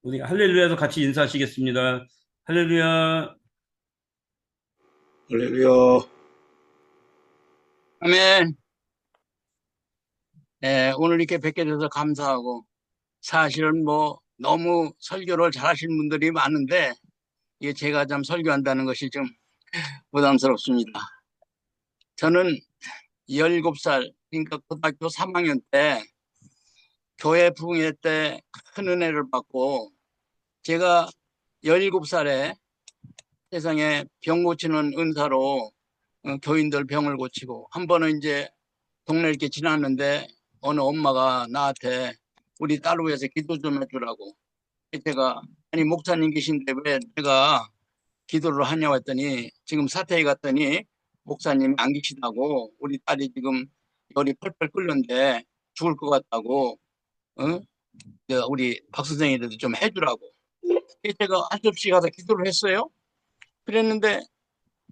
우리 할렐루야도 같이 인사하시겠습니다. 할렐루야. 할렐루야. 아멘. 오늘 이렇게 뵙게 돼서 감사하고, 사실은 뭐 너무 설교를 잘하시는 분들이 많은데, 이게 제가 좀 설교한다는 것이 좀 부담스럽습니다. 저는 17살, 그러니까 고등학교 3학년 때 교회 부흥회 때 큰 은혜를 받고, 제가 17살에 세상에 병 고치는 은사로 교인들 병을 고치고, 한 번은 이제 동네 이렇게 지났는데 어느 엄마가 나한테 우리 딸을 위해서 기도 좀 해주라고. 제가 아니 목사님 계신데 왜 내가 기도를 하냐고 했더니, 지금 사태에 갔더니 목사님이 안 계시다고, 우리 딸이 지금 열이 펄펄 끓는데 죽을 것 같다고, 어? 우리 박 선생님들도 좀 해주라고. 제가 할 수 없이 가서 기도를 했어요. 그랬는데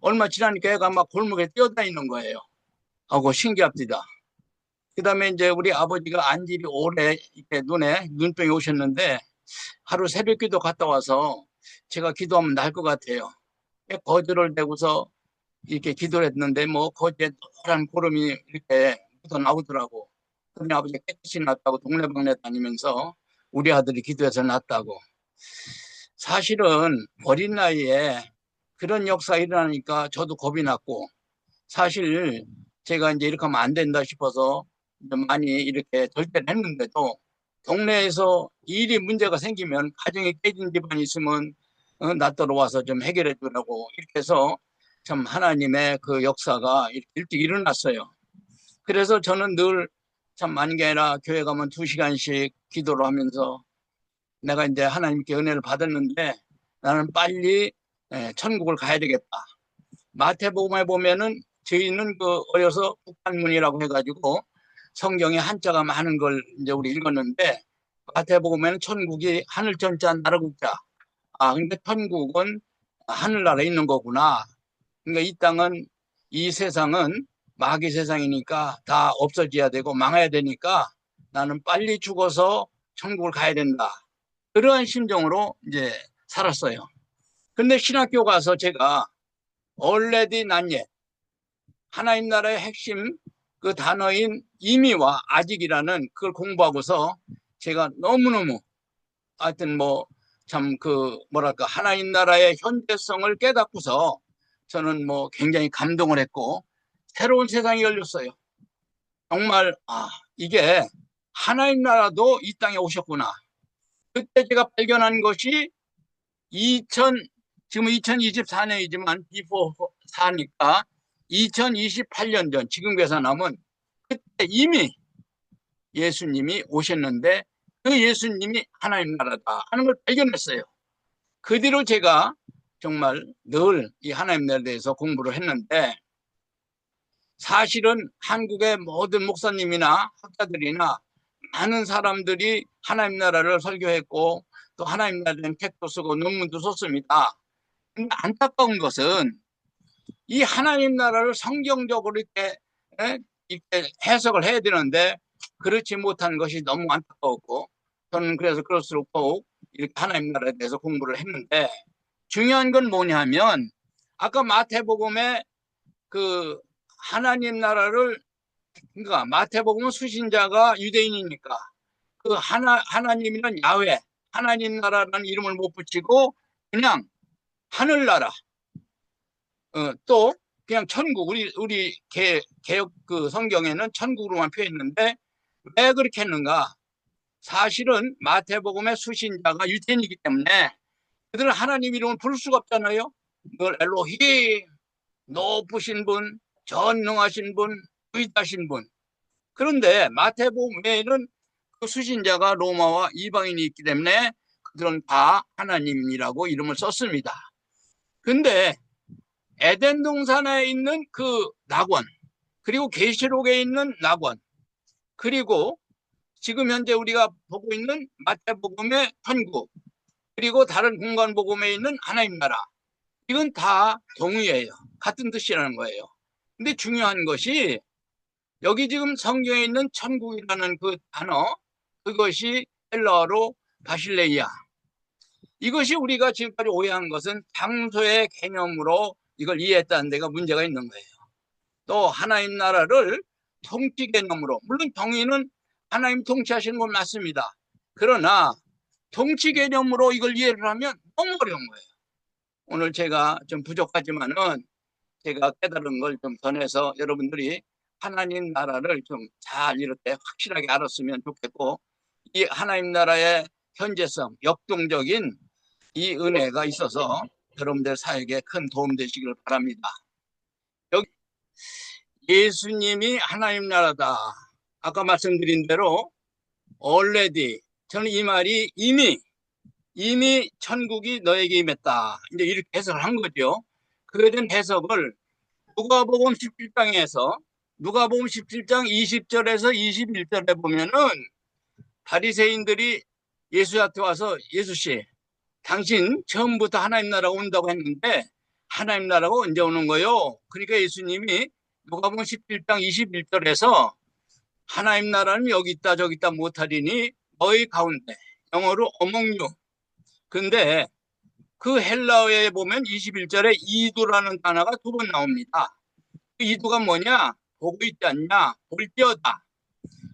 얼마 지나니까 애가 막 골목에 뛰어다니는 거예요. 하고 신기합니다. 그다음에 이제 우리 아버지가 안질이 오래 이렇게 눈병이 오셨는데, 하루 새벽기도 갔다 와서 제가 기도하면 날 것 같아요. 거즈를 대고서 이렇게 기도를 했는데 뭐 거지에 노란 구름이 이렇게 묻어 나오더라고. 그러니 아버지가 깨끗이 났다고 동네방네 다니면서 우리 아들이 기도해서 났다고. 사실은 어린 나이에 그런 역사가 일어나니까 저도 겁이 났고, 사실 제가 이제 이렇게 하면 안 된다 싶어서 좀 많이 이렇게 절제를 했는데도, 동네에서 일이 문제가 생기면, 가정이 깨진 집안이 있으면 나더러 와서 좀 해결해 주라고, 이렇게 해서 참 하나님의 그 역사가 일찍 일어났어요. 그래서 저는 늘 참 많은 게 아니라 교회 가면 2시간씩 기도를 하면서, 내가 이제 하나님께 은혜를 받았는데 나는 빨리 천국을 가야 되겠다. 마태복음에 보면은, 저희는 그 어려서 북한문이라고 해가지고 성경에 한자가 많은 걸 이제 우리 읽었는데, 마태복음에는 천국이 하늘 천자 나라 국자. 근데 천국은 하늘나라에 있는 거구나. 그러니까 이 땅은, 이 세상은 마귀 세상이니까 다 없어져야 되고 망해야 되니까 나는 빨리 죽어서 천국을 가야 된다. 그러한 심정으로 이제 살았어요. 근데 신학교 가서 제가 already not yet, 하나님 나라의 핵심 그 단어인 이미와 아직이라는 그걸 공부하고서 제가 너무너무, 하여튼 뭐 참 그 뭐랄까 하나님 나라의 현재성을 깨닫고서 저는 뭐 굉장히 감동을 했고, 새로운 세상이 열렸어요. 정말 이게 하나님 나라도 이 땅에 오셨구나. 그때 제가 발견한 것이, 2000 지금 2024년이지만 비포 4니까 2028년 전, 지금 계산하면 그때 이미 예수님이 오셨는데, 그 예수님이 하나님 나라다 하는 걸 발견했어요. 그 뒤로 제가 정말 늘 이 하나님 나라에 대해서 공부를 했는데, 사실은 한국의 모든 목사님이나 학자들이나 많은 사람들이 하나님 나라를 설교했고, 또 하나님 나라에 대한 책도 쓰고 논문도 썼습니다. 근데 안타까운 것은, 이 하나님 나라를 성경적으로 이렇게 해석을 해야 되는데 그렇지 못한 것이 너무 안타까웠고, 저는 그래서 그럴수록 더욱 이렇게 하나님 나라에 대해서 공부를 했는데, 중요한 건 뭐냐면, 아까 마태복음에 그 하나님 나라를, 그러니까 마태복음은 수신자가 유대인이니까 그 하나님이란 야훼, 하나님 나라라는 이름을 못 붙이고 그냥 하늘나라, 또 그냥 천국, 우리 개혁 그 성경에는 천국으로만 표현했는데, 왜 그렇게 했는가? 사실은 마태복음의 수신자가 유대인이기 때문에 그들은 하나님 이름을 부를 수가 없잖아요. 그걸 엘로힘, 높으신 분, 전능하신 분, 위대하신 분. 그런데 마태복음에는 그 수신자가 로마와 이방인이 있기 때문에 그들은 다 하나님이라고 이름을 썼습니다. 근데 에덴 동산에 있는 그 낙원, 그리고 계시록에 있는 낙원, 그리고 지금 현재 우리가 보고 있는 마태복음의 천국, 그리고 다른 공간 복음에 있는 하나님 나라, 이건 다 동의예요. 같은 뜻이라는 거예요. 근데 중요한 것이, 여기 지금 성경에 있는 천국이라는 그 단어, 그것이 헬라어로 바실레이아. 이것이 우리가 지금까지 오해한 것은 장소의 개념으로 이걸 이해했다는 데가 문제가 있는 거예요. 또 하나님 나라를 통치 개념으로, 물론 정의는 하나님 통치하시는 건 맞습니다. 그러나 통치 개념으로 이걸 이해를 하면 너무 어려운 거예요. 오늘 제가 좀 부족하지만은 제가 깨달은 걸 좀 전해서 여러분들이 하나님 나라를 좀 잘 이렇게 확실하게 알았으면 좋겠고, 이 하나님 나라의 현재성, 역동적인 이 은혜가 있어서 여러분들 사역에 큰 도움 되시길 바랍니다. 여기 예수님이 하나님 나라다. 아까 말씀드린 대로 already, 저는 이 말이 이미 천국이 너에게 임했다. 이제 이렇게 해석을 한 거죠. 그에 대한 해석을 누가복음 17장에서 누가복음 17장 20절에서 21절에 보면은 바리새인들이 예수한테 와서 예수씨, 당신 처음부터 하나님 나라가 온다고 했는데 하나님 나라가 언제 오는 거요? 그러니까 예수님이 누가복음 17장 21절에서 하나님 나라는 여기 있다 저기 있다 못하리니 너희 가운데, 영어로 among you. 근데 그 헬라어에 보면 21절에 이두라는 단어가 2번 나옵니다. 그 이두가 뭐냐? 보고 있지 않냐? 볼지어다.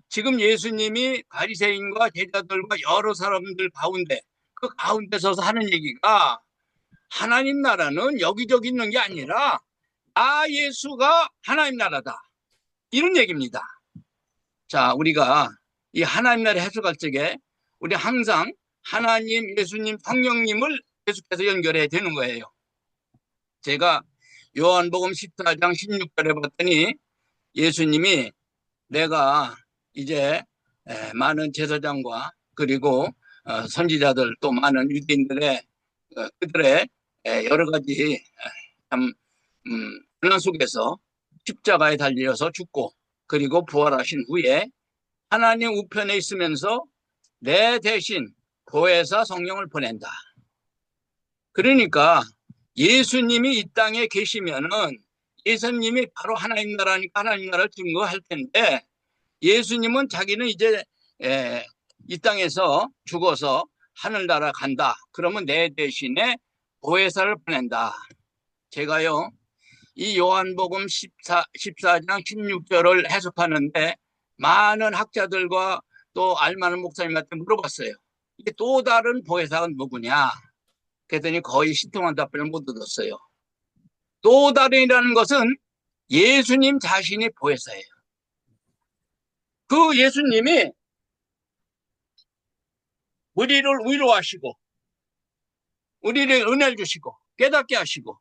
지금 예수님이 바리새인과 제자들과 여러 사람들 가운데, 그 가운데 서서 하는 얘기가 하나님 나라는 여기저기 있는 게 아니라 나 예수가 하나님 나라다. 이런 얘기입니다. 자, 우리가 이 하나님 나라 해석할 적에 우리 항상 하나님, 예수님, 성령님을 계속해서 연결해야 되는 거예요. 제가 요한복음 14장 16절에 봤더니 예수님이 내가 이제 많은 제사장과 그리고 선지자들 또 많은 유대인들의 그들의 여러 가지 참 고난 속에서 십자가에 달려서 죽고 그리고 부활하신 후에 하나님 우편에 있으면서 내 대신 보혜사 성령을 보낸다. 그러니까 예수님이 이 땅에 계시면은 예수님이 바로 하나님 나라니까 하나님 나라를 증거할 텐데, 예수님은 자기는 이제 이 땅에서 죽어서 하늘나라 간다. 그러면 내 대신에 보혜사를 보낸다. 제가요 이 요한복음 14장 16절을 해석하는데 많은 학자들과 또 알만한 목사님한테 물어봤어요. 이게 또 다른 보혜사가 누구냐? 그랬더니 거의 신통한 답변을 못 얻었어요. 또 다른이라는 것은 예수님 자신이 보혜사예요. 그 예수님이 우리를 위로하시고 우리를 은혜를 주시고 깨닫게 하시고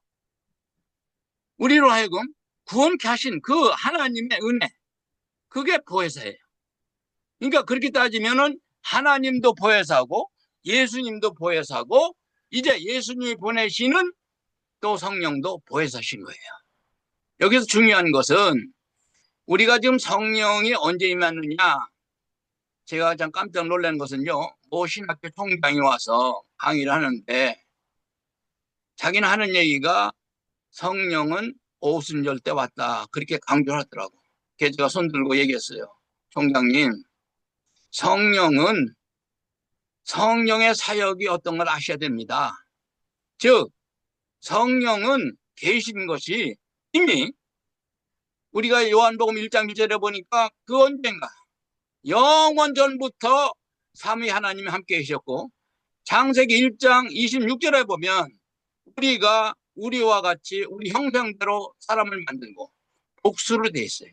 우리로 하여금 구원케 하신 그 하나님의 은혜, 그게 보혜사예요. 그러니까 그렇게 따지면은 하나님도 보혜사고 예수님도 보혜사고 이제 예수님이 보내시는 또 성령도 보혜사신 거예요. 여기서 중요한 것은 우리가 지금 성령이 언제 임하느냐, 제가 참 깜짝 놀란 것은요, 모 신학교 총장이 와서 강의를 하는데 자기는 하는 얘기가 성령은 오순절 때 왔다, 그렇게 강조를 하더라고. 그래서 제가 손 들고 얘기했어요. 총장님, 성령은 성령의 사역이 어떤 걸 아셔야 됩니다. 즉 성령은 계신 것이 이미 우리가 요한복음 1장 1절에 보니까 그 언젠가 영원 전부터 삼위 하나님이 함께 계셨고, 창세기 1장 26절에 보면 우리가 우리와 같이 우리 형상대로 사람을 만들고 복수로 돼 있어요.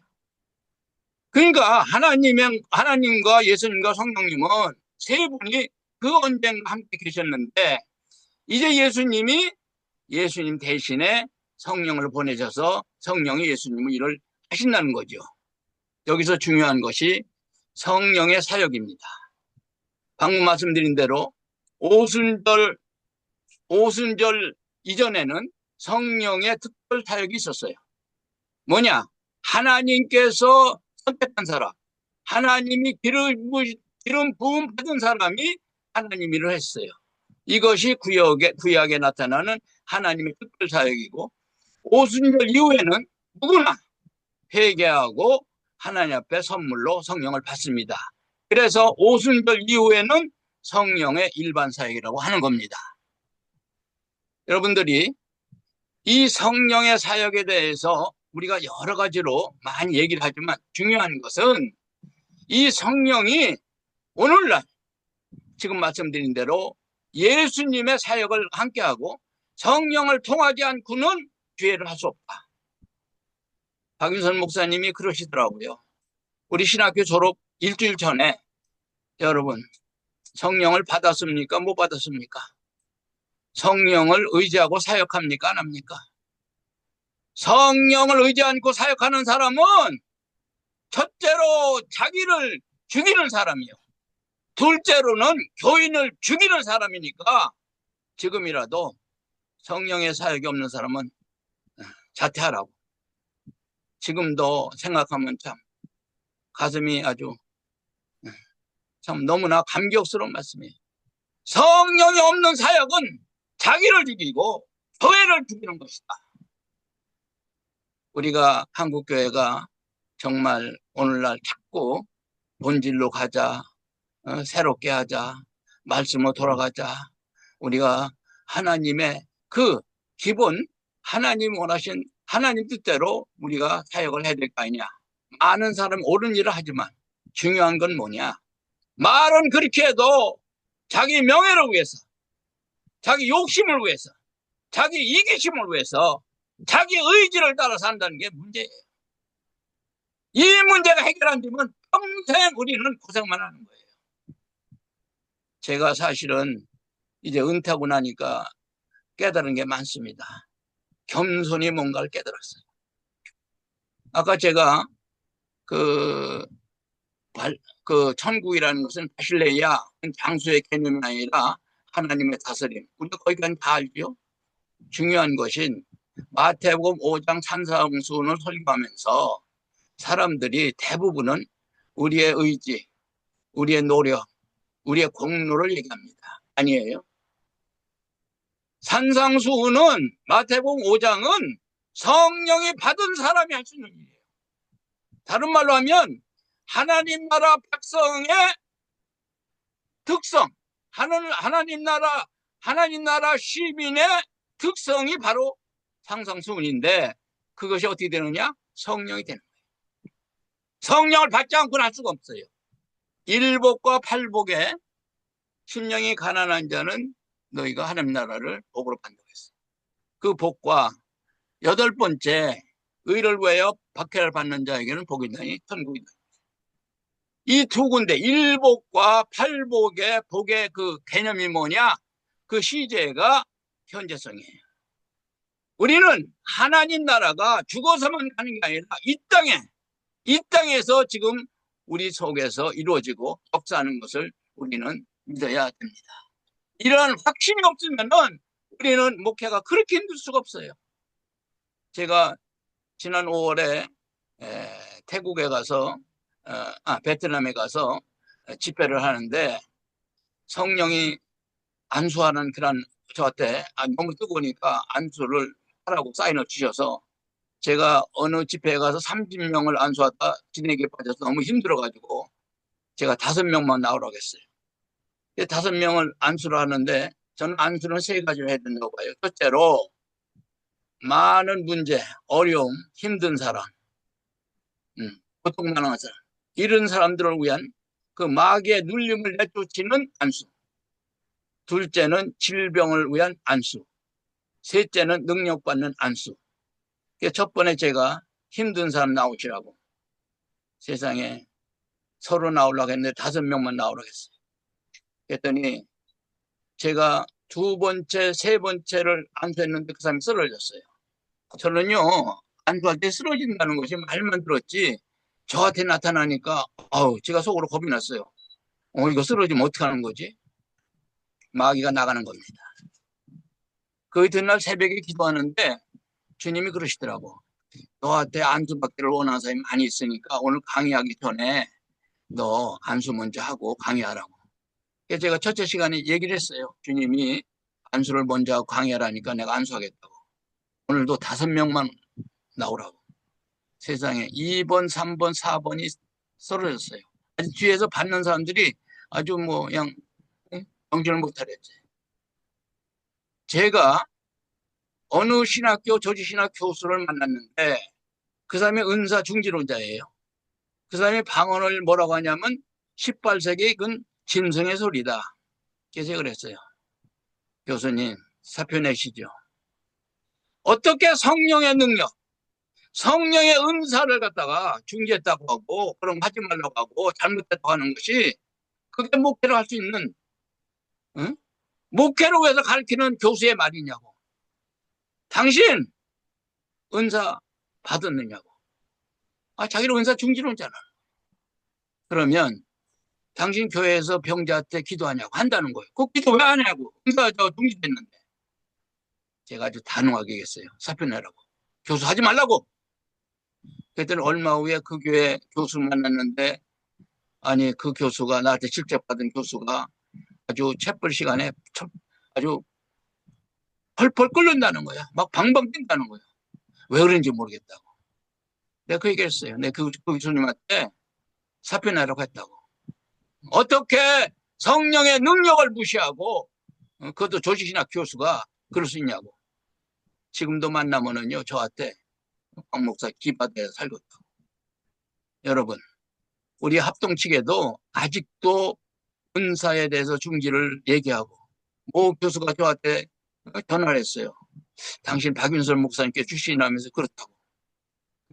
그러니까 하나님과 예수님과 성령님은 세 분이 그 언젠가 함께 계셨는데 이제 예수님 대신에 성령을 보내셔서 성령이 예수님의 일을 하신다는 거죠. 여기서 중요한 것이 성령의 사역입니다. 방금 말씀드린 대로 오순절 이전에는 성령의 특별 사역이 있었어요. 뭐냐? 하나님께서 선택한 사람, 하나님이 기름 부음 받은 사람이 하나님 일을 했어요. 이것이 구약에 나타나는 하나님의 특별 사역이고, 오순절 이후에는 누구나 회개하고 하나님 앞에 선물로 성령을 받습니다. 그래서 오순절 이후에는 성령의 일반 사역이라고 하는 겁니다. 여러분들이 이 성령의 사역에 대해서 우리가 여러 가지로 많이 얘기를 하지만 중요한 것은 이 성령이 오늘날 지금 말씀드린 대로 예수님의 사역을 함께하고 성령을 통하지 않고는 교회를 할 수 없다. 박윤선 목사님이 그러시더라고요. 우리 신학교 졸업 일주일 전에 여러분 성령을 받았습니까? 못 받았습니까? 성령을 의지하고 사역합니까? 안 합니까? 성령을 의지 않고 사역하는 사람은 첫째로 자기를 죽이는 사람이요. 둘째로는 교인을 죽이는 사람이니까 지금이라도 성령의 사역이 없는 사람은 자퇴하라고. 지금도 생각하면 참 가슴이 아주 참 너무나 감격스러운 말씀이에요. 성령이 없는 사역은 자기를 죽이고 교회를 죽이는 것이다. 우리가 한국교회가 정말 오늘날 자꾸 본질로 가자, 새롭게 하자, 말씀으로 돌아가자. 우리가 하나님의 그 기본 하나님 원하신 하나님 뜻대로 우리가 사역을 해야 될 거 아니냐. 많은 사람이 옳은 일을 하지만 중요한 건 뭐냐. 말은 그렇게 해도 자기 명예를 위해서, 자기 욕심을 위해서, 자기 이기심을 위해서 자기 의지를 따라 산다는 게 문제예요. 이 문제가 해결 안 되면 평생 우리는 고생만 하는 거예요. 제가 사실은 이제 은퇴하고 나니까 깨달은 게 많습니다. 겸손히 뭔가를 깨달았어요. 아까 제가 그 천국이라는 것은 바실레야 장수의 개념이 아니라 하나님의 다스림. 우리가 거기까지 다 알죠. 중요한 것은 마태복음 5장 산상수훈을 설교하면서 사람들이 대부분은 우리의 의지, 우리의 노력, 우리의 공로를 얘기합니다. 아니에요. 산상수훈은 마태복음 5장은 성령이 받은 사람이 할 수 있는 일이에요. 다른 말로 하면 하나님 나라 백성의 특성, 하나님 나라 시민의 특성이 바로 산상수훈인데 그것이 어떻게 되느냐? 성령이 되는 거예요. 성령을 받지 않고는 할 수가 없어요. 일복과 팔복에 심령이 가난한 자는 너희가 하나님 나라를 복으로 받는다고 했어요. 그 복과 여덟 번째 의를 위하여 박해를 받는 자에게는 복이 있나니 천국이다. 이 두 군데 일복과 팔복의 복의 그 개념이 뭐냐? 그 시제가 현재성이에요. 우리는 하나님 나라가 죽어서만 가는 게 아니라 이 땅에서 지금 우리 속에서 이루어지고 역사하는 것을 우리는 믿어야 됩니다. 이러한 확신이 없으면은 우리는 목회가 그렇게 힘들 수가 없어요. 제가 지난 5월에 태국에 가서 베트남에 가서 집회를 하는데 성령이 안수하는 그런 저한테 너무 뜨거우니까 안수를 하라고 사인을 주셔서 제가 어느 집회에 가서 30명을 안수하다 진액에 빠져서 너무 힘들어가지고 제가 5명만 나오라고 했어요. 5명을 안수를 하는데 저는 안수는 3가지를 해야 된다고 봐요. 첫째로 많은 문제, 어려움, 힘든 사람, 고통당하는 사람, 이런 사람들을 위한 그 마귀의 눌림을 내쫓는 안수. 둘째는 질병을 위한 안수. 셋째는 능력받는 안수. 첫 번에 제가 힘든 사람 나오시라고 세상에 30 나오려고 했는데 5명만 나오라고 했어요. 그랬더니 제가 2번째, 3번째를 안수했는데 그 사람이 쓰러졌어요. 저는요, 안수할 때 쓰러진다는 것이 말만 들었지 저한테 나타나니까 제가 속으로 겁이 났어요. 이거 쓰러지면 어떻게 하는 거지? 마귀가 나가는 겁니다. 그 이튿날 새벽에 기도하는데 주님이 그러시더라고. 너한테 안수 받기를 원하는 사람이 많이 있으니까 오늘 강의하기 전에 너 안수 먼저 하고 강의하라고. 그래서 제가 첫째 시간에 얘기를 했어요. 주님이 안수를 먼저 하고 강의하라니까 내가 안수하겠다고. 오늘도 5명만 나오라고. 세상에 2번, 3번, 4번이 쓰러졌어요. 뒤에서 받는 사람들이 아주 뭐 그냥 정신을 못 차렸지. 제가 어느 신학교, 조지신학 교수를 만났는데 그 사람이 은사 중지론자예요. 그 사람이 방언을 뭐라고 하냐면 18세기 그 짐승의 소리다. 그래서 그랬어요. 교수님, 사표 내시죠. 어떻게 성령의 능력, 성령의 은사를 갖다가 중지했다고 하고 그런 거 하지 말라고 하고 잘못했다고 하는 것이 그게 목회를 할 수 있는, 응? 목회로 해서 가르치는 교수의 말이냐고. 당신 은사 받았느냐고. 아, 자기는 은사 중지론자잖아. 그러면 당신 교회에서 병자한테 기도하냐고 한다는 거예요. 그 기도 왜 안 하냐고. 은사 중지됐는데. 제가 아주 단호하게 얘기했어요. 사표 내라고. 교수 하지 말라고. 그랬더니 얼마 후에 그 교회 교수 만났는데 아니 그 교수가 나한테 직접 받은 교수가 아주 체벌 시간에 아주 펄펄 끓는다는 거야. 막 방방 뛴다는 거야. 왜 그런지 모르겠다고. 내가 그 얘기했어요. 내가 그 교수님한테 사표 내라고 했다고. 어떻게 성령의 능력을 무시하고 그것도 조직신학 교수가 그럴 수 있냐고. 지금도 만나면은요 저한테 박 목사 기받아야 살겠다고. 여러분 우리 합동측에도 아직도 은사에 대해서 중지를 얘기하고 모 교수가 저한테 전화를 했어요. 당신 박윤선 목사님께 출신이라면서 그렇다고.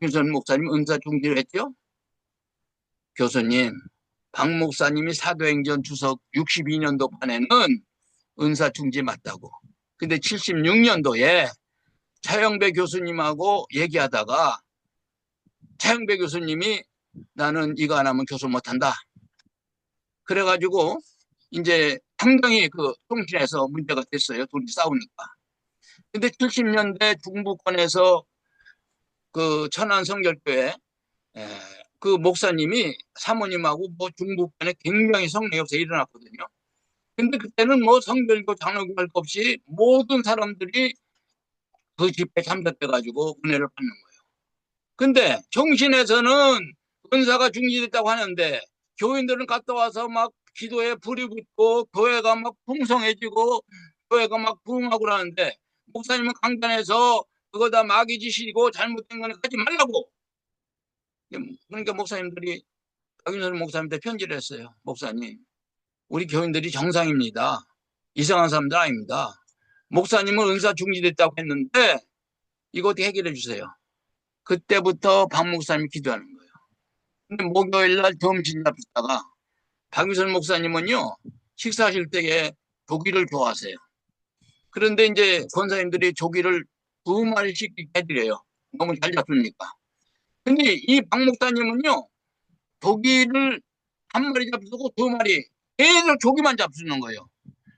박윤선 목사님 은사 중지를 했죠? 교수님, 박 목사님이 사도행전 주석 62년도 판에는 은사 중지 맞다고. 근데 76년도에 차영배 교수님하고 얘기하다가 차영배 교수님이 나는 이거 안 하면 교수 못한다. 그래가지고 이제 상당히 그 통신에서 문제가 됐어요. 둘이 싸우니까. 근데 70년대 중부권에서 그 천안성결교회 그 목사님이 사모님하고 뭐 중부권에 굉장히 성령이 없어 일어났거든요. 근데 그때는 뭐 성결교 장로교 할 것 없이 모든 사람들이 그 집회에 참석해가지고 은혜를 받는 거예요. 근데 정신에서는 은사가 중지됐다고 하는데 교인들은 갔다 와서 막 기도에 불이 붙고 교회가 막 풍성해지고 교회가 막 부흥하고 그러는데 목사님은 강단에서 그거 다 마귀 짓이고 잘못된 거는 하지 말라고. 그러니까 목사님들이 박윤선 목사님한테 편지를 했어요. 목사님, 우리 교인들이 정상입니다. 이상한 사람들 아닙니다. 목사님은 은사 중지됐다고 했는데 이거 어떻게 해결해 주세요. 그때부터 박 목사님이 기도하는 거예요. 근데 목요일 날 점심 잡다가 박윤선 목사님은요 식사하실 때에 조기를 좋아하세요. 그런데 이제 권사님들이 조기를 2마리씩 해드려요. 너무 잘 잡수니까. 근데 이 박 목사님은요 조기를 1마리 잡수고 2마리 계속 조기만 잡수는 거예요.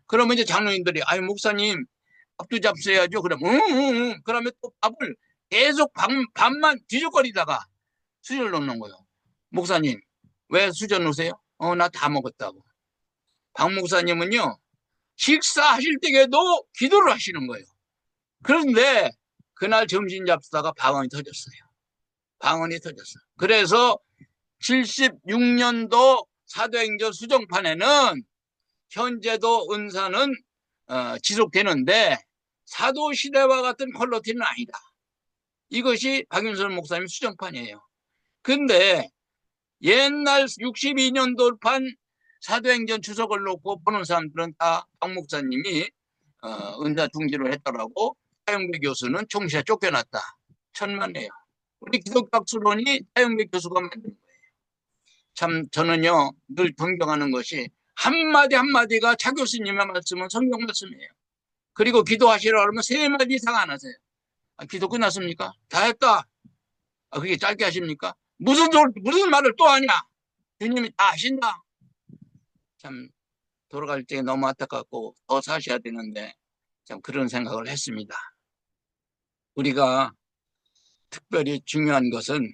그러면 이제 장로님들이 아유 목사님 밥도 잡수야죠. 그러면 응. 그러면 또 밥을 계속 밥만 뒤적거리다가 수저를 넣는 거예요. 목사님 왜 수저 넣으세요? 나 다 먹었다고. 박 목사님은요 식사하실 때에도 기도를 하시는 거예요. 그런데 그날 점심 잡수다가 방언이 터졌어요. 방언이 터졌어요. 그래서 76년도 사도행전 수정판에는 현재도 은사는 지속되는데 사도시대와 같은 퀄리티는 아니다. 이것이 박윤선 목사님 수정판이에요. 근데 옛날 62년도판 사도행전 주석을 놓고 보는 사람들은 다 박 목사님이 은사 중지를 했더라고. 차영배 교수는 총시에 쫓겨났다. 천만에요. 우리 기독학술론이 차영배 교수가 만든 거예요. 참 저는요 늘 존경하는 것이 한마디 한마디가 차 교수님의 말씀은 성경 말씀이에요. 그리고 기도하시라 그러면 3마디 이상 안 하세요. 기도 끝났습니까? 다 했다. 그게 짧게 하십니까? 무슨 말을 또 하냐? 주님이 다 하신다. 참 돌아갈 때 너무 안타깝고 더 사셔야 되는데 참 그런 생각을 했습니다. 우리가 특별히 중요한 것은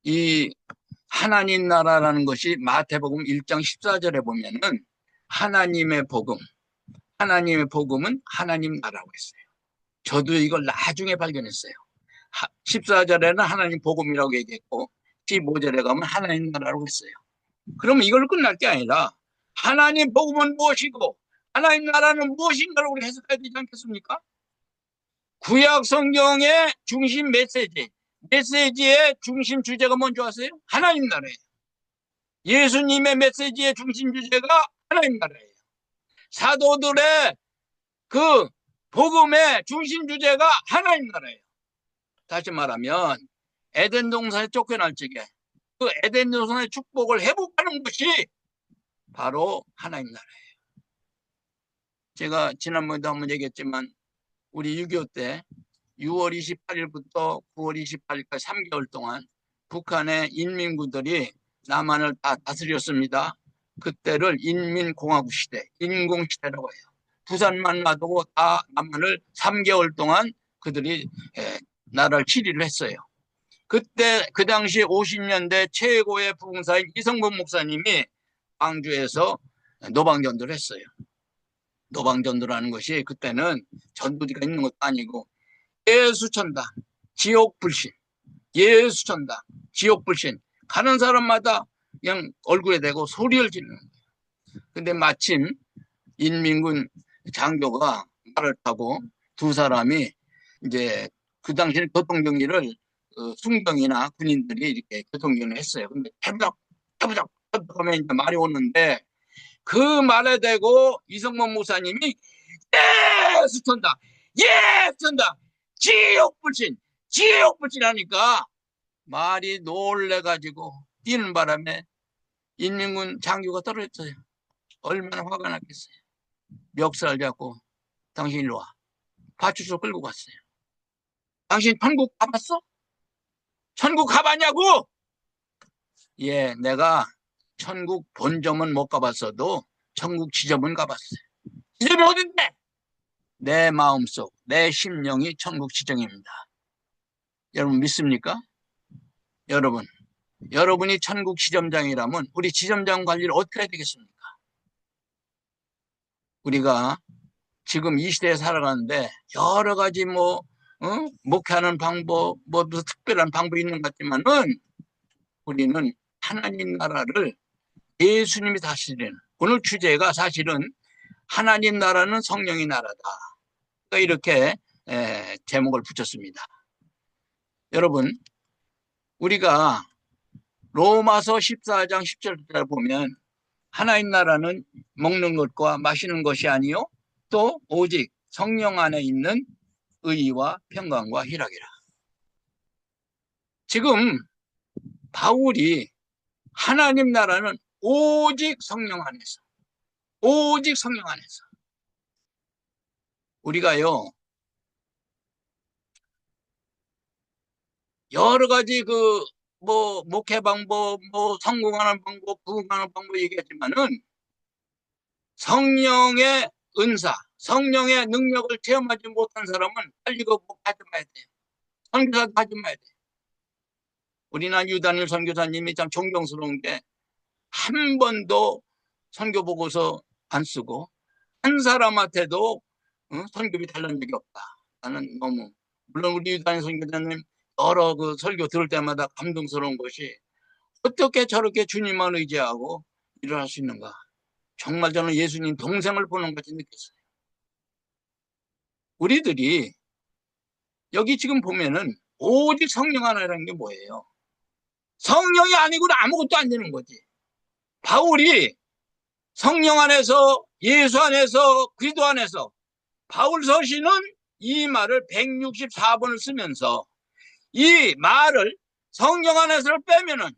이 하나님 나라라는 것이 마태복음 1장 14절에 보면은 하나님의 복음은 하나님 나라라고 했어요. 저도 이걸 나중에 발견했어요. 14절에는 하나님 복음이라고 얘기했고 15절에 가면 하나님 나라라고 했어요. 그러면 이걸로 끝날 게 아니라 하나님 복음은 무엇이고 하나님 나라는 무엇인가를 우리 해석해야 되지 않겠습니까? 구약 성경의 중심 메시지의 중심 주제가 뭔지 아세요? 하나님 나라예요. 예수님의 메시지의 중심 주제가 하나님 나라예요. 사도들의 그 복음의 중심 주제가 하나님 나라예요. 다시 말하면 에덴 동산에 쫓겨날 적에 그 에덴 동산의 축복을 회복하는 것이 바로 하나님 나라예요. 제가 지난번에도 한번 얘기했지만 우리 6.25 때 6월 28일부터 9월 28일까지 3개월 동안 북한의 인민군들이 남한을 다 다스렸습니다. 그때를 인민공화국 시대, 인공시대라고 해요. 부산만 놔두고 다 남한을 3개월 동안 그들이 나라를 치리를 했어요. 그때 그 당시 50년대 최고의 부흥사인 이성범 목사님이 광주에서 노방전도를 했어요. 노방전도라는 것이 그때는 전도지가 있는 것도 아니고 예수천당, 지옥불신, 예수천당, 지옥불신 가는 사람마다 그냥 얼굴에 대고 소리를 지르는 거예요. 근데 마침 인민군 장교가 말을 타고 두 사람이 이제 그 당시에 교통정리를 순경이나 군인들이 이렇게 교통정리를 했어요. 근데 태부작 하면 이제 말이 오는데 그 말에 대고 이성범 목사님이 예수천당, 예수천당, 지옥불신 하니까 말이 놀래가지고 뛰는 바람에 인민군 장교가 떨어졌어요. 얼마나 화가 났겠어요. 멱살 잡고 당신 일로 와. 파출소 끌고 갔어요. 당신 천국 가봤어? 천국 가봤냐고? 예, 내가 천국 본점은 못 가봤어도 천국 지점은 가봤어요. 지점이 어딘데? 내 마음속, 내 심령이 천국 지정입니다. 여러분 믿습니까? 여러분이 천국 지점장이라면 우리 지점장 관리를 어떻게 해야 되겠습니까? 우리가 지금 이 시대에 살아가는데 여러 가지 목회하는 방법, 무슨 특별한 방법이 있는 것 같지만은 우리는 하나님 나라를 예수님이 다스리는 오늘 주제가 사실은 하나님 나라는 성령의 나라다. 이렇게 제목을 붙였습니다. 여러분, 우리가 로마서 14장 10절을 보면 하나님 나라는 먹는 것과 마시는 것이 아니요 또 오직 성령 안에 있는 의와 평강과 희락이라. 지금 바울이 하나님 나라는 오직 성령 안에서, 오직 성령 안에서. 우리가요 여러 가지 목회 방법, 성공하는 방법, 부흥하는 방법 얘기했지만은 성령의 은사, 성령의 능력을 체험하지 못한 사람은 빨리 하지 마야 돼요. 선교사도 하지 마야 돼요. 우리나라 유단일 선교사님이 참 존경스러운 게 한 번도 선교 보고서 안 쓰고 한 사람한테도 선교비 달라는 적이 없다. 나는 너무 물론 우리 유단일 선교사님 여러 설교 들을 때마다 감동스러운 것이 어떻게 저렇게 주님만 의지하고 일을 할 수 있는가. 정말 저는 예수님 동생을 보는 것같이 느꼈어요. 우리들이 여기 지금 보면은 오직 성령 하나라는 게 뭐예요? 성령이 아니고는 아무것도 안 되는 거지. 바울이 성령 안에서 예수 안에서 그리스도 안에서 바울 서신은 이 말을 164번을 쓰면서 이 말을 성령 안에서를 빼면은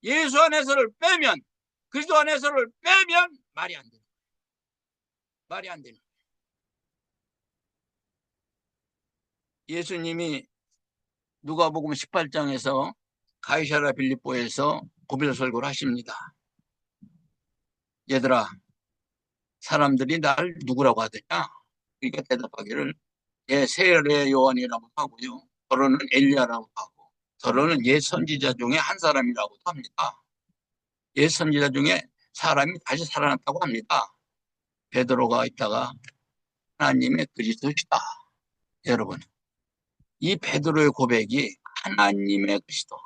예수 안에서를 빼면 그리스도 안에서를 빼면 말이 안 되는 거예요. 말이 안 되는 거예요. 예수님이 누가복음 18장에서 가이사랴 빌립보에서 고별 설교를 하십니다. 얘들아, 사람들이 날 누구라고 하더냐? 그러니까 대답하기를 세례 요한이라고 하고요. 더러는 엘리야라고 하고 더러는 옛 선지자 중에 한 사람이라고도 합니다. 옛 선지자 중에 사람이 다시 살아났다고 합니다. 베드로가 있다가 하나님의 그리스도시다. 여러분, 이 베드로의 고백이 하나님의 그리스도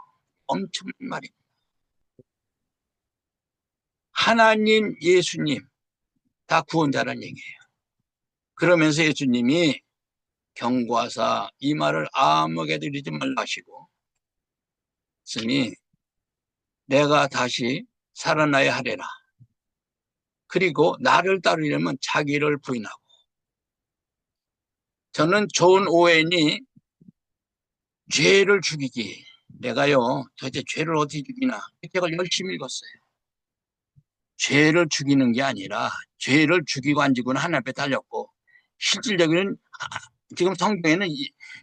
엄청난 말입니다. 하나님, 예수님 다 구원자란 얘기예요. 그러면서 예수님이 경고하사 이 말을 아무에게도 이르지 말라 하시고 있으니 내가 다시 살아나야 하리라. 그리고 나를 따르려면 자기를 부인하고. 저는 존 오웬이 죄를 죽이기, 내가요 도대체 죄를 어떻게 죽이나 이 책을 열심히 읽었어요. 죄를 죽이는 게 아니라 죄를 죽이고 안 죽이고는 하나님 앞에 달렸고, 실질적인 지금 성경에는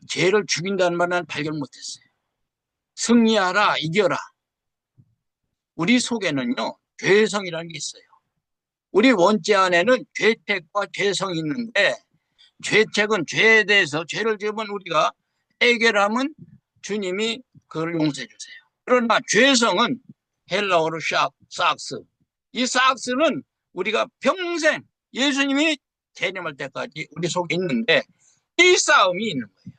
죄를 죽인다는 말은 발견 못했어요. 승리하라, 이겨라. 우리 속에는요 죄성이라는 게 있어요. 우리 원죄 안에는 죄책과 죄성이 있는데, 죄책은 죄에 대해서 죄를 지으면 우리가 해결하면 주님이 그걸 용서해 주세요. 그러나 죄성은 헬라어로 삭스. 이 삭스는 우리가 평생 예수님이 재림할 때까지 우리 속에 있는데, 이 싸움이 있는 거예요.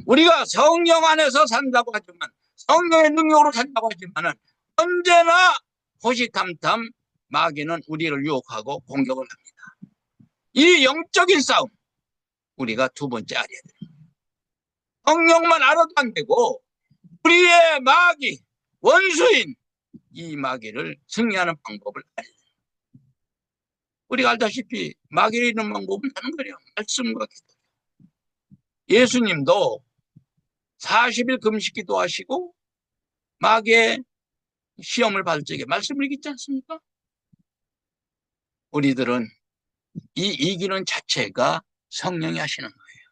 우리가 성령 안에서 산다고 하지만, 성령의 능력으로 산다고 하지만 언제나 호시탐탐 마귀는 우리를 유혹하고 공격을 합니다. 이 영적인 싸움 우리가 두 번째 알아야 돼요. 성령만 알아도 안 되고 우리의 마귀, 원수인 이 마귀를 승리하는 방법을 알아야 돼요. 우리가 알다시피 마귀를 이기는 방법은 하는 거예요. 말씀과 기도. 예수님도 40일 금식 기도하시고 마귀의 시험을 받을 적에 말씀을 읽지 않습니까? 우리들은 이 이기는 자체가 성령이 하시는 거예요.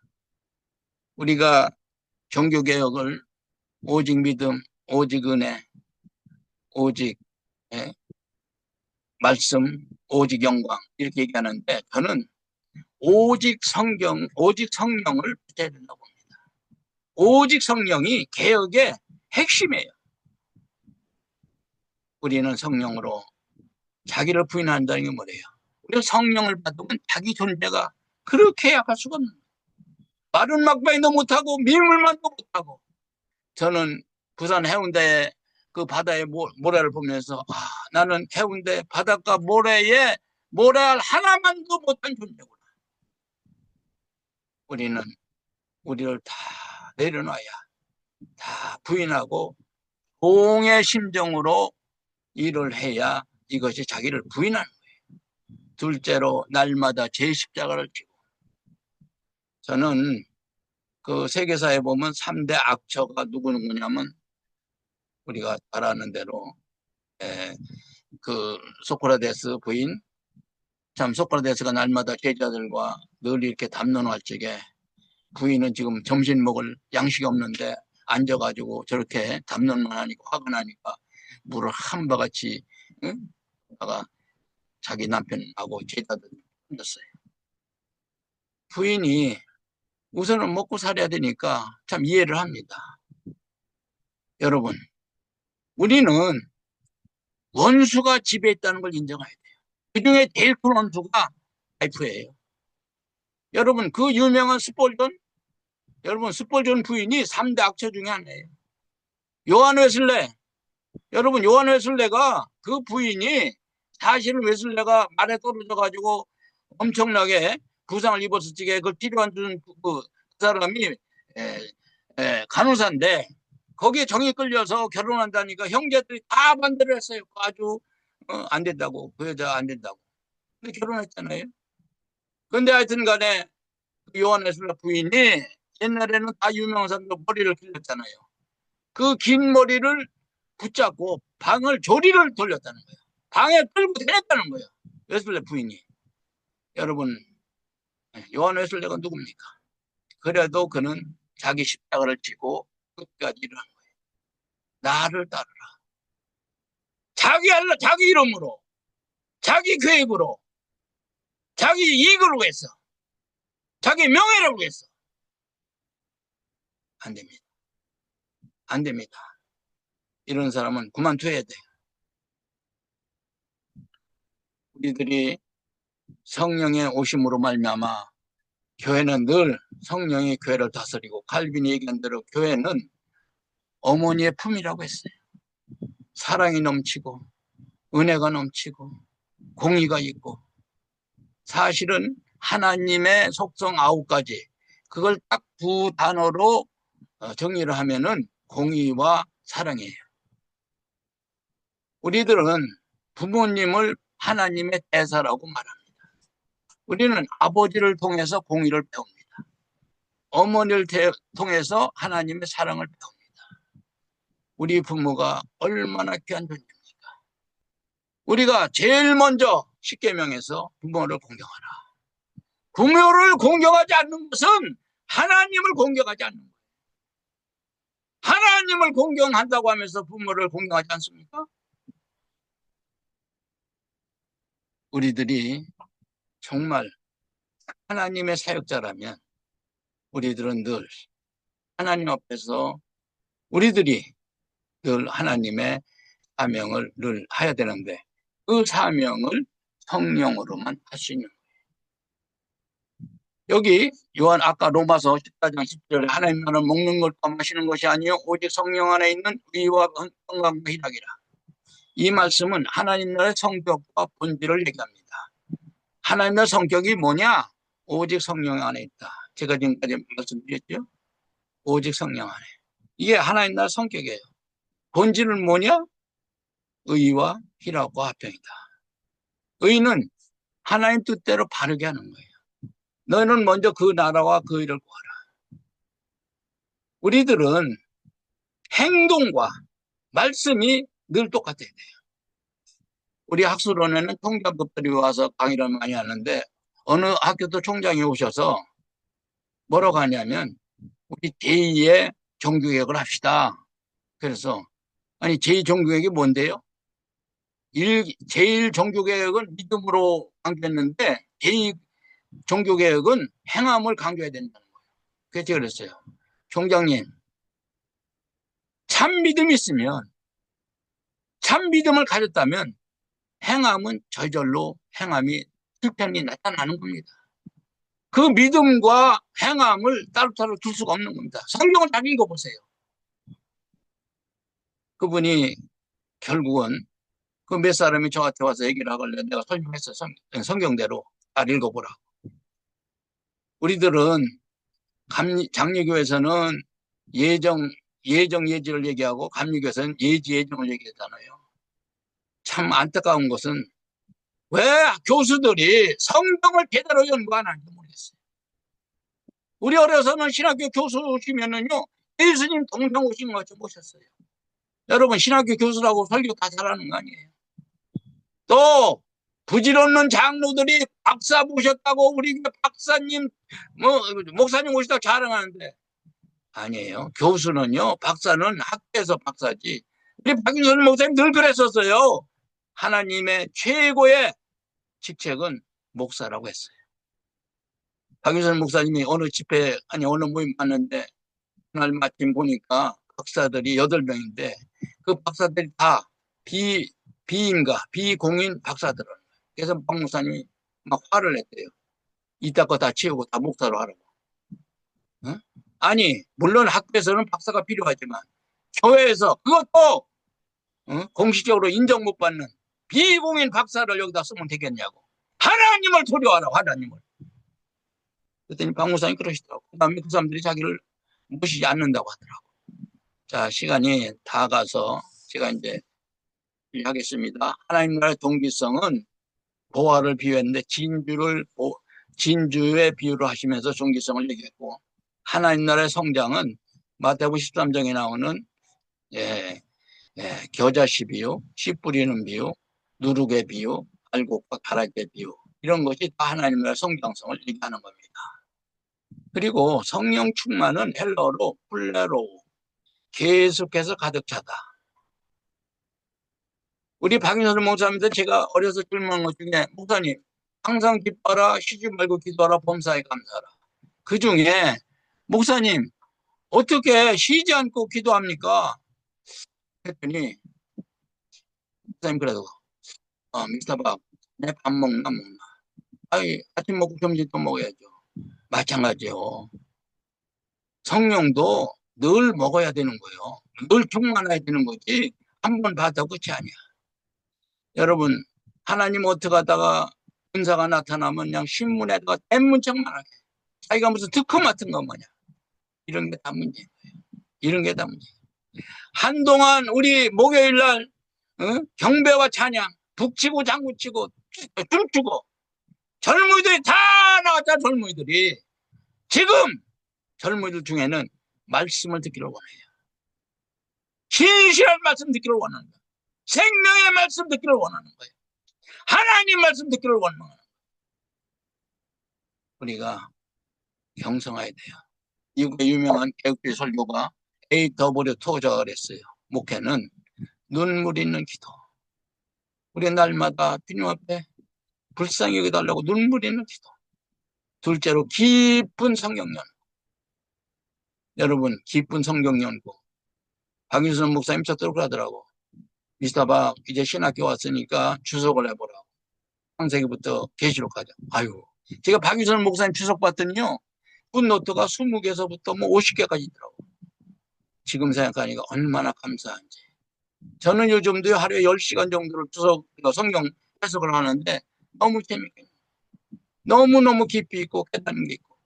우리가 종교개혁을 오직 믿음, 오직 은혜, 오직 말씀, 오직 영광 이렇게 얘기하는데, 저는 오직 성경, 오직 성령을 붙여야 된다고 봅니다. 오직 성령이 개혁의 핵심이에요. 우리는 성령으로 자기를 부인한다는 게 뭐래요? 우리가 성령을 받으면 자기 존재가 그렇게 약할 수가 없는 거예요. 마른 막바지도 못하고 밀물만도 못하고. 저는 부산 해운대 그 바다의 모래를 보면서 나는 해운대 바닷가 모래에 모래알 하나만도 못한 존재구나. 우리는 우리를 다 내려놔야, 다 부인하고 공의 심정으로 일을 해야 이것이 자기를 부인하는 거예요. 둘째로 날마다 제 십자가를 지고. 저는 그 세계사에 보면 3대 악처가 누구냐면 우리가 잘 아는 대로 그 소크라테스 부인, 참 소크라테스가 날마다 제자들과 늘 이렇게 담론할 적에 부인은 지금 점심 먹을 양식이 없는데 앉아가지고 저렇게 담론만 하니까 화가 나니까 물을 한 바같이 자기 남편하고 제자들 던졌어요. 부인이 우선은 먹고 살아야 되니까 참 이해를 합니다. 여러분, 우리는 원수가 지배했다는 걸 인정해야 돼요. 그중에 제일 큰 원수가 와이프예요. 여러분, 그 유명한 스폴전, 여러분 스폴전 부인이 3대 악처 중에 하나예요. 요한 웨슬레, 여러분 요한 웨슬레가 그 부인이 사실은 웨슬레가 말에 떨어져가지고 엄청나게 부상을 입었을 적에 그걸 치료한 그 사람이 간호사인데, 거기에 정이 끌려서 결혼한다니까 형제들이 다 반대를 했어요. 아주 안 된다고, 그 여자 안 된다고. 근데 결혼했잖아요. 근데 하여튼 간에 요한 웨슬레 부인이 옛날에는 다 유명한 사람들 머리를 길렀잖아요. 그 긴 머리를 붙잡고 방을 조리를 돌렸다는 거예요. 방에 끌고 다녔다는 거예요. 웨슬레 부인이. 여러분, 요한 웨슬레가 누굽니까? 그래도 그는 자기 십자가를 지고 끝까지 일을 한 거예요. 나를 따르라. 자기 이름으로, 자기 계획으로, 자기 이익을 위해서, 자기 명예를 위해서. 안 됩니다. 안 됩니다. 이런 사람은 그만둬야 돼요. 우리들이 성령의 오심으로 말미암아 교회는 늘 성령이 교회를 다스리고, 칼빈이 얘기한 대로 교회는 어머니의 품이라고 했어요. 사랑이 넘치고 은혜가 넘치고 공의가 있고, 사실은 하나님의 속성 9가지, 그걸 딱 두 단어로 정리를 하면은 공의와 사랑이에요. 우리들은 부모님을 하나님의 대사라고 말합니다. 우리는 아버지를 통해서 공의를 배웁니다. 어머니를 통해서 하나님의 사랑을 배웁니다. 우리 부모가 얼마나 귀한 존재입니까? 우리가 제일 먼저 십계명에서 부모를 공경하라. 부모를 공경하지 않는 것은 하나님을 공경하지 않는 거예요. 하나님을 공경한다고 하면서 부모를 공경하지 않습니까? 우리들이 정말 하나님의 사역자라면 우리들은 늘 하나님 앞에서 우리들이 늘 하나님의 사명을 늘 해야 되는데, 그 사명을 성령으로만 할 수 있는 거예요. 여기 요한 아까 로마서 14장 10절에 하나님 나라는 먹는 것과 마시는 것이 아니요 오직 성령 안에 있는 의와 건강과 희락이라. 이 말씀은 하나님 나라의 성격과 본질을 얘기합니다. 하나님 나라의 성격이 뭐냐? 오직 성령 안에 있다. 제가 지금까지 말씀드렸죠? 오직 성령 안에. 이게 하나님 나라의 성격이에요. 본질은 뭐냐? 의와 희락과 화평이다. 의는 하나님 뜻대로 바르게 하는 거예요. 너는 먼저 그 나라와 그 의를 구하라. 우리들은 행동과 말씀이 늘 똑같아야 돼요. 우리 학술원에는 총장급들이 와서 강의를 많이 하는데, 어느 학교도 총장이 오셔서 뭐라고 하냐면, 우리 제2의 종교개혁을 합시다. 그래서 아니 제2종교개혁이 뭔데요? 제1종교개혁은 믿음으로 강조했는데 제2종교개혁은 행함을 강조해야 된다는 거예요. 그래서 제가 그랬어요. 총장님, 참 믿음이 있으면, 참 믿음을 가졌다면 행함은 저절로 행함이 실천이 나타나는 겁니다. 그 믿음과 행함을 따로따로 둘 수가 없는 겁니다. 성경을 다 읽어보세요. 그분이 결국은 그 몇 사람이 저한테 와서 얘기를 하길래 내가 설명했어요. 성경대로 잘 읽어보라고. 우리들은 장로교에서는 예지를 얘기하고 감리교에서는 예정을 얘기하잖아요. 참 안타까운 것은 왜 교수들이 성경을 제대로 연구 안 하는지 모르겠어요. 우리 어려서는 신학교 교수 오시면은요, 예수님 동상 오신 것 같이 모셨어요. 여러분, 신학교 교수라고 설교 다 잘하는 거 아니에요? 또 부질없는 장로들이 박사 모셨다고 우리 박사님 목사님 오시다고 자랑하는데, 아니에요. 교수는요, 박사는 학교에서 박사지. 우리 박윤선 목사님 늘 그랬었어요. 하나님의 최고의 직책은 목사라고 했어요. 박윤선 목사님이 어느 집회 어느 모임 갔는데 그날 마침 보니까 박사들이 8명인데 그 박사들이 다 비공인 박사들은. 그래서 박 목사님이 막 화를 냈대요. 이따 거 다 치우고 다 목사로 하라고. 어? 아니, 물론 학교에서는 박사가 필요하지만 교회에서 그것도 공식적으로 인정 못 받는 비공인 박사를 여기다 쓰면 되겠냐고. 하나님을 두려워하라, 하나님을. 그랬더니 박 목사님이 그러시더라고. 그 다음에 그 사람들이 자기를 모시지 않는다고 하더라고. 자, 시간이 다 가서 제가 이제 하겠습니다. 하나님 나라의 동기성은 보화를 비유했는데 진주의 비유를 하시면서 동기성을 얘기했고, 하나님 나라의 성장은 마태복음 13장에 나오는 겨자씨 비유, 씨 뿌리는 비유, 누룩의 비유, 알곡과 가라지의 비유, 이런 것이 다 하나님 나라의 성장성을 얘기하는 겁니다. 그리고 성령 충만은 헬러로 플레로, 계속해서 가득 차다. 우리 박인선 목사님들 제가 어려서 질문한 것 중에, 목사님 항상 기뻐하라, 쉬지 말고 기도하라, 범사에 감사하라. 그 중에 목사님 어떻게 쉬지 않고 기도합니까? 했더니 목사님 그래도 미스터 박, 내 밥 먹나? 아이, 아침 먹고 점심 또 먹어야죠. 마찬가지요. 성령도 늘 먹어야 되는 거예요. 늘 충만해야 되는 거지 한 번 받아 끝이 아니야. 여러분, 하나님 어떻게 하다가 은사가 나타나면 그냥 신문에다가 대문짝만 하게. 자기가 무슨 특허 맡은 거 뭐냐. 이런 게 다 문제예요. 이런 게 다 문제예요. 한동안 우리 목요일 날 경배와 찬양, 북치고 장구치고 춤추고 젊은이들이 다 나왔다. 젊은이들이. 지금 젊은이들 중에는 말씀을 듣기를 원해요. 신실한 말씀 듣기를 원하는 거예요. 생명의 말씀 듣기를 원하는 거예요. 하나님 말씀 듣기를 원하는 거예요. 우리가 경성해야 돼요. 미국의 유명한 개혁주의 설교가 A.W. 토저가 그랬어요. 목회는 눈물 있는 기도. 우리 날마다 주님 앞에 불쌍히 여겨달라고 눈물 있는 기도. 둘째로 깊은 성경 연구. 여러분, 깊은 성경 연구. 박윤선 목사님 저토록 그러더라고. 미스터박 이제 신학교 왔으니까 주석을 해보라고. 창세기부터 계시록까지. 아이고, 제가 박윤선 목사님 주석 봤더니요, 풋노트가 20개서부터 뭐 50개까지 있더라고. 지금 생각하니까 얼마나 감사한지. 저는 요즘도 하루에 10시간 정도를 주석 성경 해석을 하는데 너무 재밌게, 너무너무 깊이 있고 깨닫는 게 있고.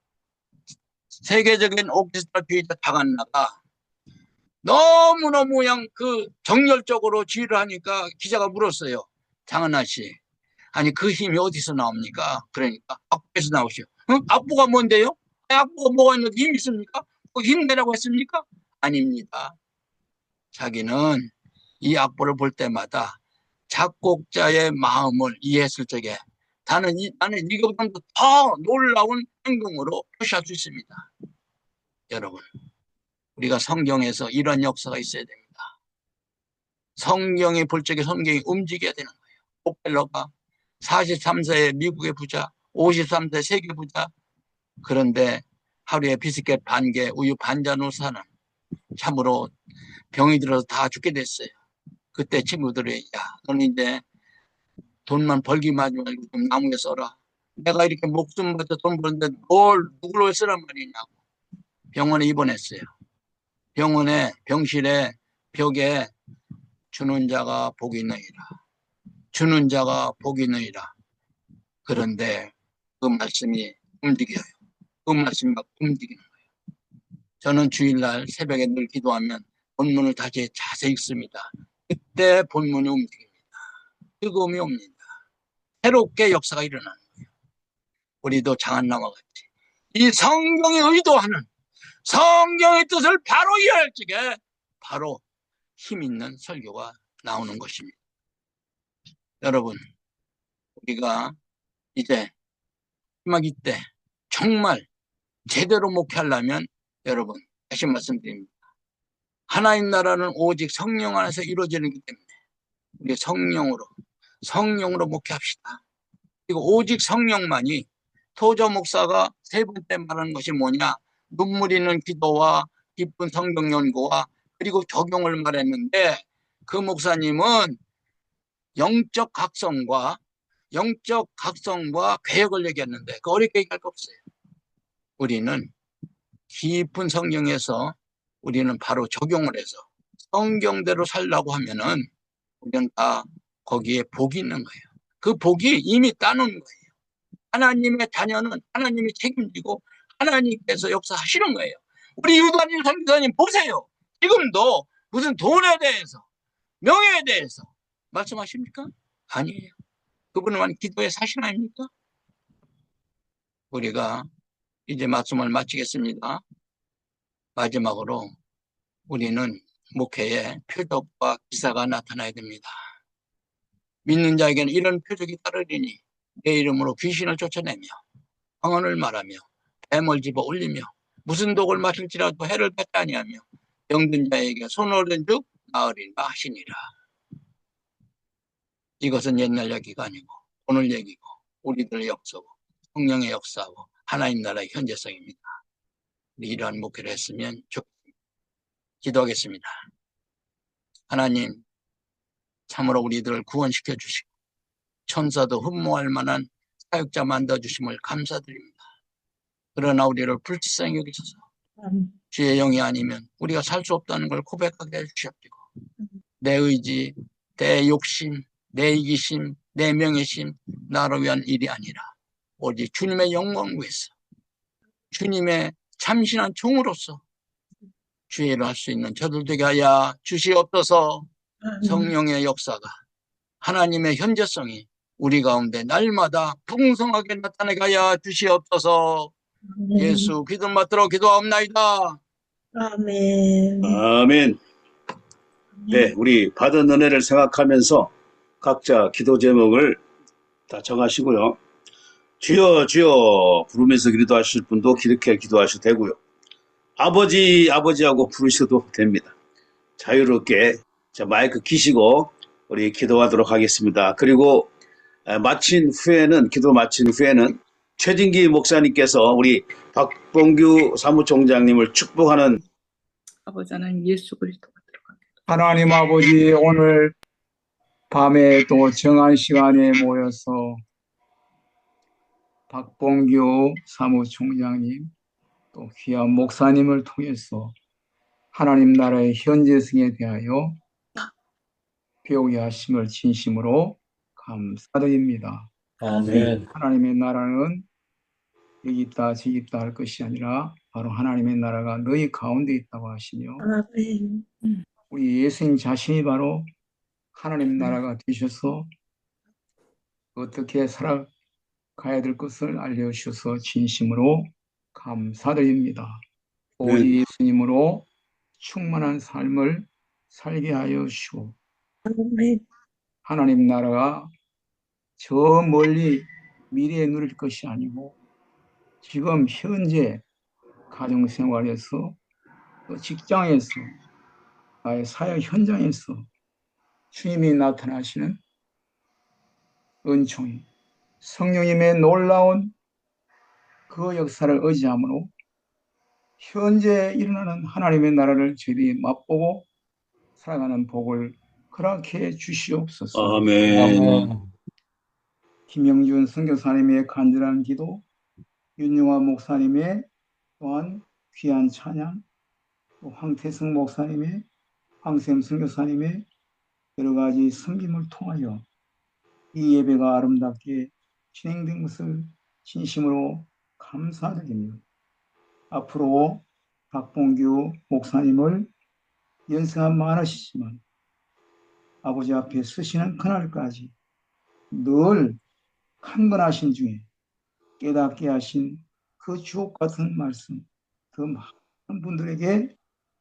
세계적인 오케스트라 피의자 다간나가 너무너무 그냥 그 정열적으로 지휘를 하니까 기자가 물었어요. 장한나 씨, 아니 그 힘이 어디서 나옵니까? 그러니까 악보에서 나오시오. 악보가 뭔데요? 악보가 뭐가 있는데 힘이 있습니까? 힘 내라고 했습니까? 아닙니다. 자기는 이 악보를 볼 때마다 작곡자의 마음을 이해했을 적에 나는 이거보다 더 놀라운 행동으로 표시할 수 있습니다. 여러분, 우리가 성경에서 이런 역사가 있어야 됩니다. 성경이 볼 적에 성경이 움직여야 되는 거예요. 록펠러가 43세의 미국의 부자, 53세 세계 부자. 그런데 하루에 비스켓 반 개, 우유 반 잔 후 사는, 참으로 병이 들어서 다 죽게 됐어요. 그때 친구들이, 야, 너는 이제 돈만 벌기만 하지 말고 좀 나무에 써라. 내가 이렇게 목숨 바쳐 돈 버는데 뭘 누구를 왜 쓰란 말이냐고. 병원에 입원했어요. 병원에 병실에 벽에 주는 자가 복이 있느니라. 주는 자가 복이 있느니라. 그런데 그 말씀이 움직여요. 그 말씀이 막 움직이는 거예요. 저는 주일날 새벽에 늘 기도하면 본문을 다시 자세히 읽습니다. 그때 본문이 움직입니다. 뜨거움이 옵니다. 새롭게 역사가 일어나는 거예요. 우리도 장한나와 같이 이 성경이 의도하는 성경의 뜻을 바로 이해할 적에 바로 힘 있는 설교가 나오는 것입니다. 여러분, 우리가 이제 마지막이 때 정말 제대로 목회하려면 여러분 다시 말씀드립니다. 하나님 나라는 오직 성령 안에서 이루어지기 때문에 우리 성령으로 목회합시다. 그리고 오직 성령만이, 토저 목사가 세 번째 말하는 것이 뭐냐, 눈물 있는 기도와 깊은 성경 연구와 그리고 적용을 말했는데, 그 목사님은 영적 각성과 개혁을 얘기했는데 그 어렵게 얘기할 거 없어요. 우리는 깊은 성경에서 우리는 바로 적용을 해서 성경대로 살라고 하면은 우리는 다 거기에 복이 있는 거예요. 그 복이 이미 따놓은 거예요. 하나님의 자녀는 하나님이 책임지고 하나님께서 역사하시는 거예요. 우리 유다님 선교사님 보세요. 지금도 무슨 돈에 대해서, 명예에 대해서 말씀하십니까? 아니에요. 그분은 기도의 사실 아닙니까? 우리가 이제 말씀을 마치겠습니다. 마지막으로 우리는 목회에 표적과 기사가 나타나야 됩니다. 믿는 자에게는 이런 표적이 따르리니 내 이름으로 귀신을 쫓아내며 방언을 말하며 뱀을 집어 올리며 무슨 독을 마실지라도 해를 받지 아니하며 병든 자에게 손을 얻은 즉 나으리라 하시니라. 이것은 옛날 얘기가 아니고 오늘 얘기고 우리들의 역사고 성령의 역사고 하나님 나라의 현재성입니다. 이러한 목회를 했으면 좋겠습니다. 기도하겠습니다. 하나님, 참으로 우리들을 구원시켜 주시고 천사도 흠모할 만한 사역자 만들어주심을 감사드립니다. 그러나 우리를 불쌍히 여기소서. 주의 영이 아니면 우리가 살 수 없다는 걸 고백하게 해주시옵시고 내 의지, 내 욕심, 내 이기심, 내 명예심, 나를 위한 일이 아니라 오직 주님의 영광을 위해서 주님의 참신한 종으로서 주의 일을 할 수 있는 저들 되게 하여 주시옵소서. 성령의 역사가 하나님의 현재성이 우리 가운데 날마다 풍성하게 나타나게 하여 주시옵소서. 예수 기도 받들어 기도하옵나이다. 아멘. 아멘. 네, 우리 받은 은혜를 생각하면서 각자 기도 제목을 다 정하시고요. 주여 주여 부르면서 기도하실 분도 그렇게 기도하셔도 되고요. 아버지 아버지하고 부르셔도 됩니다. 자유롭게 자, 마이크 키시고 우리 기도하도록 하겠습니다. 그리고 기도 마친 후에는 최진기 목사님께서 우리 박봉규 사무총장님을 축복하는 아버지 하나님 예수 그리스도가 들어가게. 하나님 아버지, 오늘 밤에 또 정한 시간에 모여서 박봉규 사무총장님 또 귀한 목사님을 통해서 하나님 나라의 현재성에 대하여 배우게 하심을 진심으로 감사드립니다. 아멘. 하나님의 나라는 여기 있다 저기 있다 할 것이 아니라 바로 하나님의 나라가 너희 가운데 있다고 하시며 아멘. 우리 예수님 자신이 바로 하나님 나라가 되셔서 어떻게 살아가야 될 것을 알려주셔서 진심으로 감사드립니다. 오직 예수님으로 충만한 삶을 살게 하여 주시고 아멘. 하나님 나라가 저 멀리 미래에 누릴 것이 아니고 지금 현재 가정생활에서 또 직장에서 나의 사역 현장에서 주님이 나타나시는 은총이 성령님의 놀라운 그 역사를 의지함으로 현재 일어나는 하나님의 나라를 저희들이 맛보고 살아가는 복을 허락해 주시옵소서. 아멘. 김영준 선교사님의 간절한 기도, 윤영화 목사님의 또한 귀한 찬양, 또 황태승 목사님의, 황샘 선교사님의 여러 가지 섬김을 통하여 이 예배가 아름답게 진행된 것을 진심으로 감사드립니다. 앞으로 박봉규 목사님을 연세가 많으시지만 아버지 앞에 서시는 그날까지 늘 강건하신 중에 깨닫게 하신 그 주옥 같은 말씀 더 많은 분들에게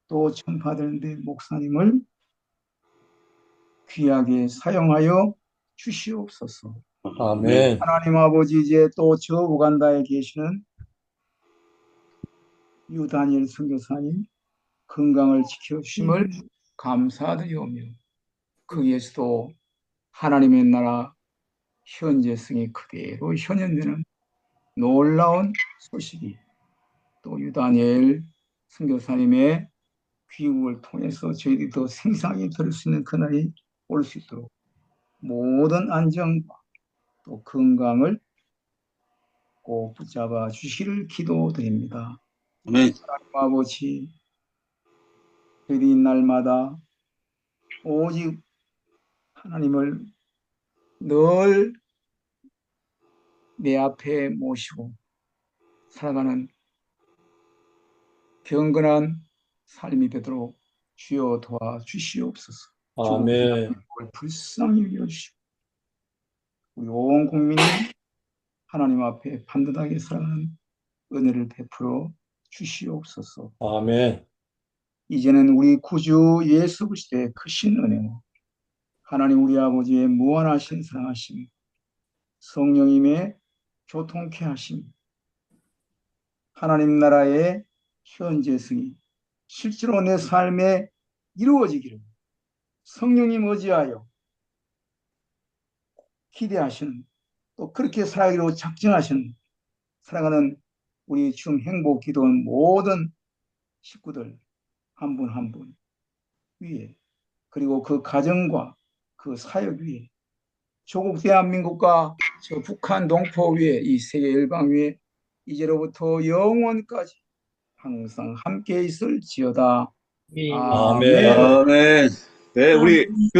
또 전파되는데 목사님을 귀하게 사용하여 주시옵소서. 아멘. 하나님 아버지, 이제 또 저 우간다에 계시는 유다니엘 선교사님 건강을 지켜주심을 감사드리오며 거기에서도 하나님의 나라 현재성이 그대로 현현되는 놀라운 소식이 또 유다니엘 선교사님의 귀국을 통해서 저희들이 더 생생하게 들을 수 있는 그날이 올 수 있도록 모든 안정과 또 건강을 꼭 붙잡아 주시기를 기도드립니다. 아멘. 하나님 아버지, 저희들이 날마다 오직 하나님을 늘 내 앞에 모시고 살아가는 경건한 삶이 되도록 주여 도와주시옵소서. 아멘. 불쌍히 여겨주시고 우리 온 국민이 하나님 앞에 반듯하게 살아가는 은혜를 베풀어 주시옵소서. 아멘. 이제는 우리 구주 예수 그리스도의 크신 은혜와 하나님 우리 아버지의 무한하신 사랑하심, 성령님의 교통케 하심, 하나님 나라의 현재성이 실제로 내 삶에 이루어지기를 성령님 의지하여 기대하시는 또 그렇게 살아가기로 작정하시는 살아가는 우리 지금 행복 기도원 모든 식구들 한 분 한 분 위에 그리고 그 가정과 그 사역 위에 조국 대한민국과 저 북한 동포 위에 이 세계 열방 위에 이제로부터 영원까지 항상 함께 있을지어다. 아멘. 아멘. 네, 우리